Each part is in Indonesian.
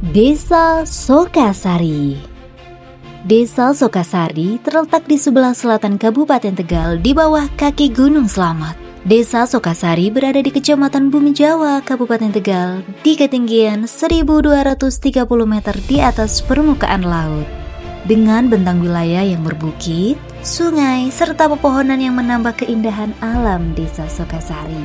Desa Sokasari. Desa Sokasari terletak di sebelah selatan Kabupaten Tegal di bawah kaki Gunung Slamet. Desa Sokasari berada di Kecamatan Bumi Jawa, Kabupaten Tegal di ketinggian 1230 meter di atas permukaan laut. Dengan bentang wilayah yang berbukit, sungai, serta pepohonan yang menambah keindahan alam Desa Sokasari.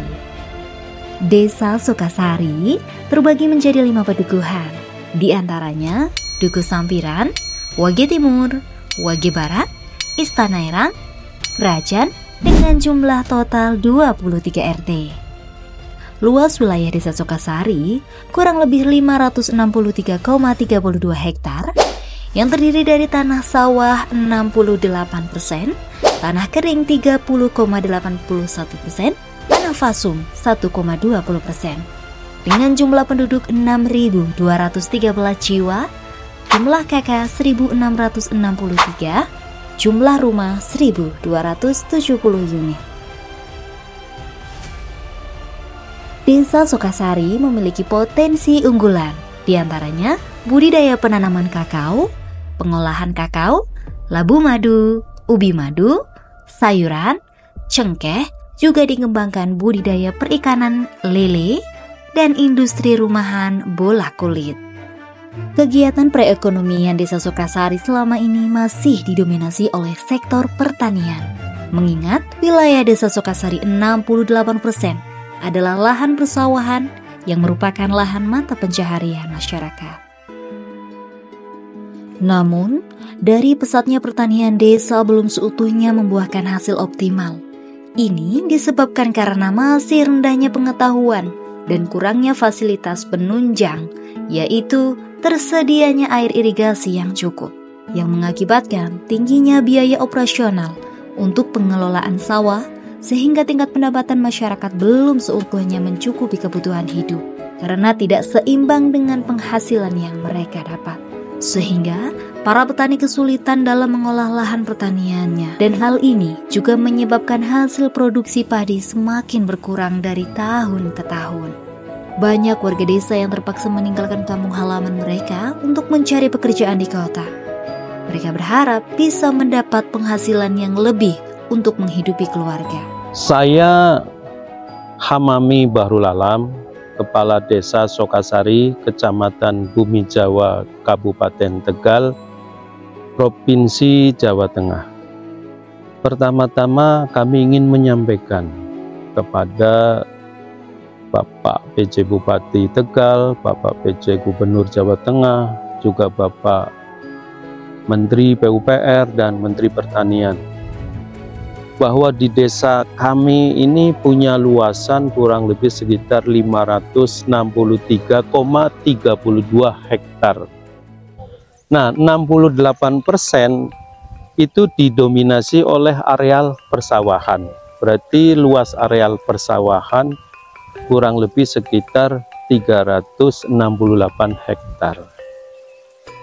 Desa Sokasari terbagi menjadi 5 pedukuhan. Di antaranya Duku Sampiran, Wage Timur, Wage Barat, Istana Irang, Kerajaan dengan jumlah total 23 RT. Luas wilayah Desa Sokasari kurang lebih 563,32 hektar yang terdiri dari tanah sawah 68%, tanah kering 30,81%, tanah fasum 1,20%. Dengan jumlah penduduk 6.213 jiwa, jumlah KK 1.663, jumlah rumah 1.270 unit. Desa Sokasari memiliki potensi unggulan, diantaranya budidaya penanaman kakao, pengolahan kakao, labu madu, ubi madu, sayuran, cengkeh, juga dikembangkan budidaya perikanan lele, dan industri rumahan bola kulit. Kegiatan perekonomian Desa Sokasari selama ini masih didominasi oleh sektor pertanian. Mengingat wilayah Desa Sokasari 68% adalah lahan persawahan yang merupakan lahan mata pencaharian masyarakat. Namun, dari pesatnya pertanian desa belum seutuhnya membuahkan hasil optimal. Ini disebabkan karena masih rendahnya pengetahuan dan kurangnya fasilitas penunjang, yaitu tersedianya air irigasi yang cukup, yang mengakibatkan tingginya biaya operasional untuk pengelolaan sawah, sehingga tingkat pendapatan masyarakat belum seutuhnya mencukupi kebutuhan hidup, karena tidak seimbang dengan penghasilan yang mereka dapat. Sehingga para petani kesulitan dalam mengolah lahan pertaniannya, dan hal ini juga menyebabkan hasil produksi padi semakin berkurang dari tahun ke tahun. Banyak warga desa yang terpaksa meninggalkan kampung halaman mereka untuk mencari pekerjaan di kota. Mereka berharap bisa mendapat penghasilan yang lebih untuk menghidupi keluarga. Saya Hamami Bahrul Alam, Kepala Desa Sokasari, Kecamatan Bumi Jawa, Kabupaten Tegal, Provinsi Jawa Tengah. Pertama-tama kami ingin menyampaikan kepada Bapak PJ Bupati Tegal, Bapak PJ Gubernur Jawa Tengah, juga Bapak Menteri PUPR dan Menteri Pertanian, bahwa di desa kami ini punya luasan kurang lebih sekitar 563,32 hektar. Nah, 68% itu didominasi oleh areal persawahan. Berarti luas areal persawahan kurang lebih sekitar 368 hektar.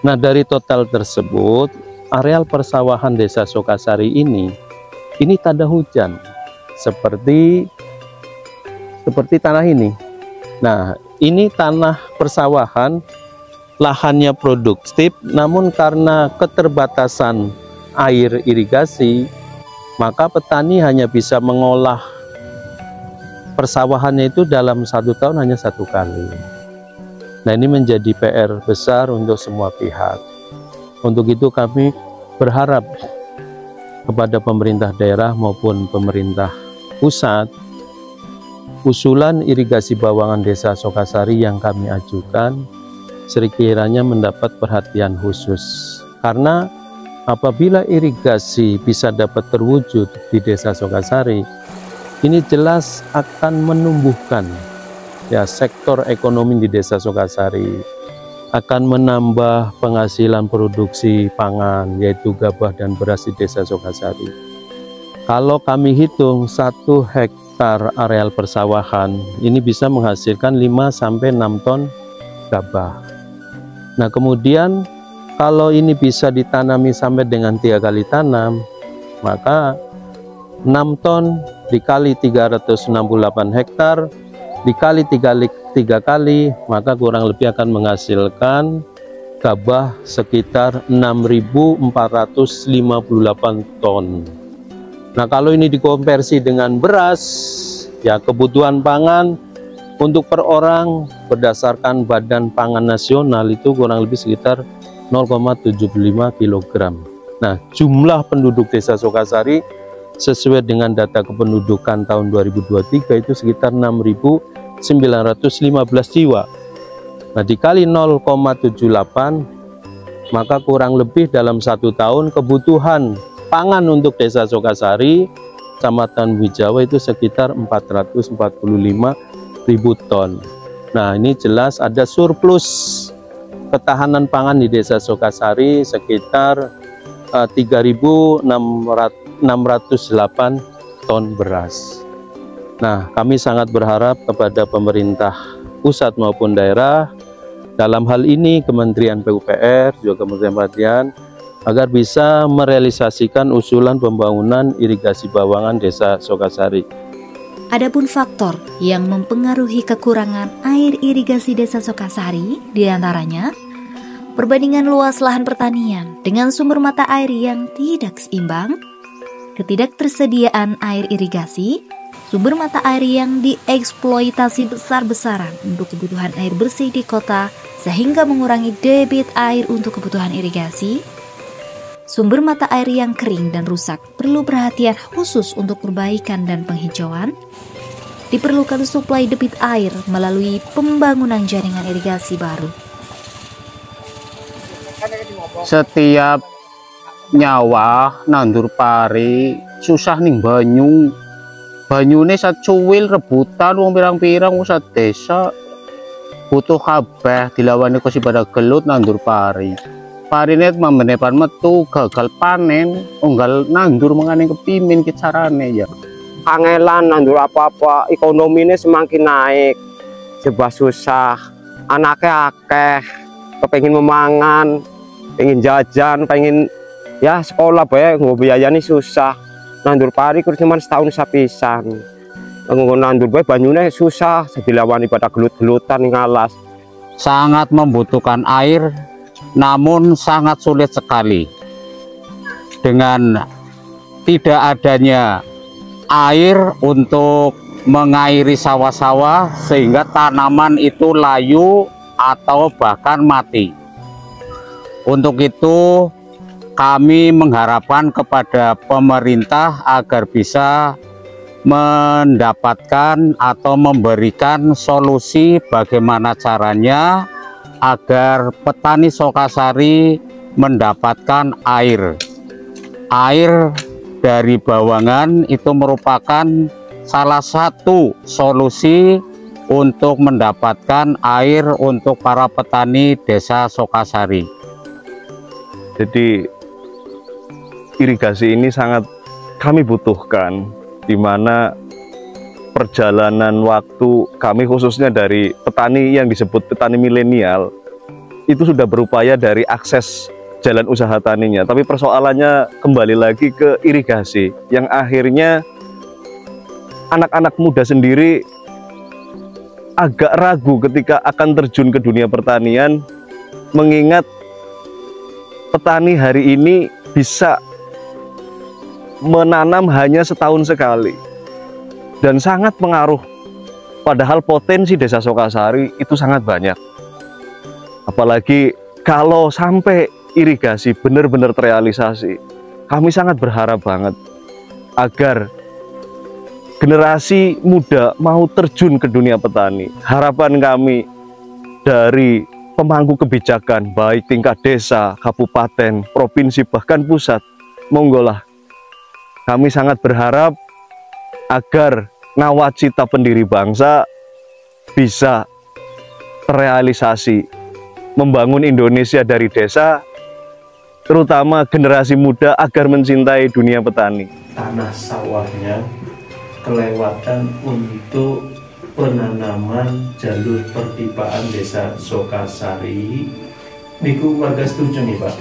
Nah, dari total tersebut, areal persawahan Desa Sokasari ini tanda hujan, seperti tanah ini. Nah, ini tanah persawahan, lahannya produktif, namun karena keterbatasan air irigasi, maka petani hanya bisa mengolah persawahannya itu dalam 1 tahun hanya 1 kali. Nah, ini menjadi PR besar untuk semua pihak. Untuk itu kami berharap kepada pemerintah daerah maupun pemerintah pusat, usulan irigasi bawangan Desa Sokasari yang kami ajukan sekiranya mendapat perhatian khusus. Karena apabila irigasi bisa dapat terwujud di Desa Sokasari, ini jelas akan menumbuhkan sektor ekonomi di Desa Sokasari, akan menambah penghasilan produksi pangan, yaitu gabah dan beras di Desa Sokasari. Kalau kami hitung 1 hektar areal persawahan, ini bisa menghasilkan 5-6 ton gabah. Nah, kemudian kalau ini bisa ditanami sampai dengan 3 kali tanam, maka 6 ton dikali 368 hektar dikali 3 3 kali, maka kurang lebih akan menghasilkan gabah sekitar 6.458 ton. Nah, kalau ini dikonversi dengan beras, ya kebutuhan pangan untuk per orang berdasarkan Badan Pangan Nasional itu kurang lebih sekitar 0,75 kg. Nah, jumlah penduduk Desa Sokasari sesuai dengan data kependudukan tahun 2023 itu sekitar 6.915 jiwa. Nah, dikali 0,78, maka kurang lebih dalam 1 tahun kebutuhan pangan untuk Desa Sokasari, Kecamatan Wijawa itu sekitar 445.000 ton. Nah, ini jelas ada surplus ketahanan pangan di Desa Sokasari sekitar 3.608 ton beras. Nah, kami sangat berharap kepada pemerintah pusat maupun daerah, dalam hal ini Kementerian PUPR, juga Kementerian Pertanian, agar bisa merealisasikan usulan pembangunan irigasi bawangan Desa Sokasari. Adapun faktor yang mempengaruhi kekurangan air irigasi Desa Sokasari diantaranya perbandingan luas lahan pertanian dengan sumber mata air yang tidak seimbang, ketidaktersediaan air irigasi, sumber mata air yang dieksploitasi besar-besaran untuk kebutuhan air bersih di kota sehingga mengurangi debit air untuk kebutuhan irigasi, sumber mata air yang kering dan rusak perlu perhatian khusus untuk perbaikan dan penghijauan, diperlukan suplai debit air melalui pembangunan jaringan irigasi baru. Setiap nyawa nandur pari susah ning banyune sacuwil rebutan wong pirang-pirang wong desa butuh kabeh dilawani kosi pada gelut nandur pari. Parine memenepan metu gagal panen, unggal nandur mengane kepimin ki carane ya. Kangelan nandur apa-apa, ekonominya semakin naik, serba susah. Anaknya akeh, kepengin memangan, pengen jajan, pengen ya sekolah bae nggo biayane susah. Nandur pari kur cuma setahun sapisan. Nggo nandur bae banyune susah, dilawani pada gelut-gelutan ngalas. Sangat membutuhkan air, namun sangat sulit sekali. Dengan tidak adanya air untuk mengairi sawah-sawah sehingga tanaman itu layu atau bahkan mati. Untuk itu kami mengharapkan kepada pemerintah agar bisa mendapatkan atau memberikan solusi bagaimana caranya agar petani Sokasari mendapatkan air. Air dari bawangan itu merupakan salah satu solusi untuk mendapatkan air untuk para petani Desa Sokasari. Jadi irigasi ini sangat kami butuhkan, di mana perjalanan waktu kami khususnya dari petani yang disebut petani milenial itu sudah berupaya dari akses jalan usaha taninya, tapi persoalannya kembali lagi ke irigasi yang akhirnya anak-anak muda sendiri agak ragu ketika akan terjun ke dunia pertanian, mengingat petani hari ini bisa menanam hanya setahun sekali dan sangat pengaruh, padahal potensi Desa Sokasari itu sangat banyak. Apalagi kalau sampai irigasi benar-benar terrealisasi, kami sangat berharap banget agar generasi muda mau terjun ke dunia petani. Harapan kami dari pemangku kebijakan baik tingkat desa, kabupaten, provinsi, bahkan pusat, monggolah kami sangat berharap agar nawacita pendiri bangsa bisa terrealisasi, membangun Indonesia dari desa, terutama generasi muda agar mencintai dunia petani. Tanah sawahnya kelewatan untuk penanaman jalur perpipaan Desa Sokasari. Niku warga setuju nih Pak?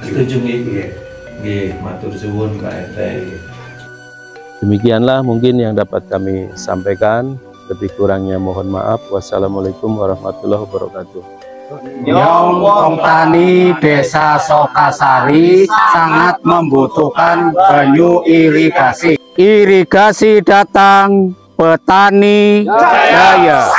Setuju nih. Nggih, matur suwun Pak RT. Demikianlah mungkin yang dapat kami sampaikan. Lebih kurangnya mohon maaf. Wassalamualaikum warahmatullahi wabarakatuh. Nyong wong tani Desa Sokasari sangat membutuhkan banyu irigasi. Irigasi datang, petani jaya.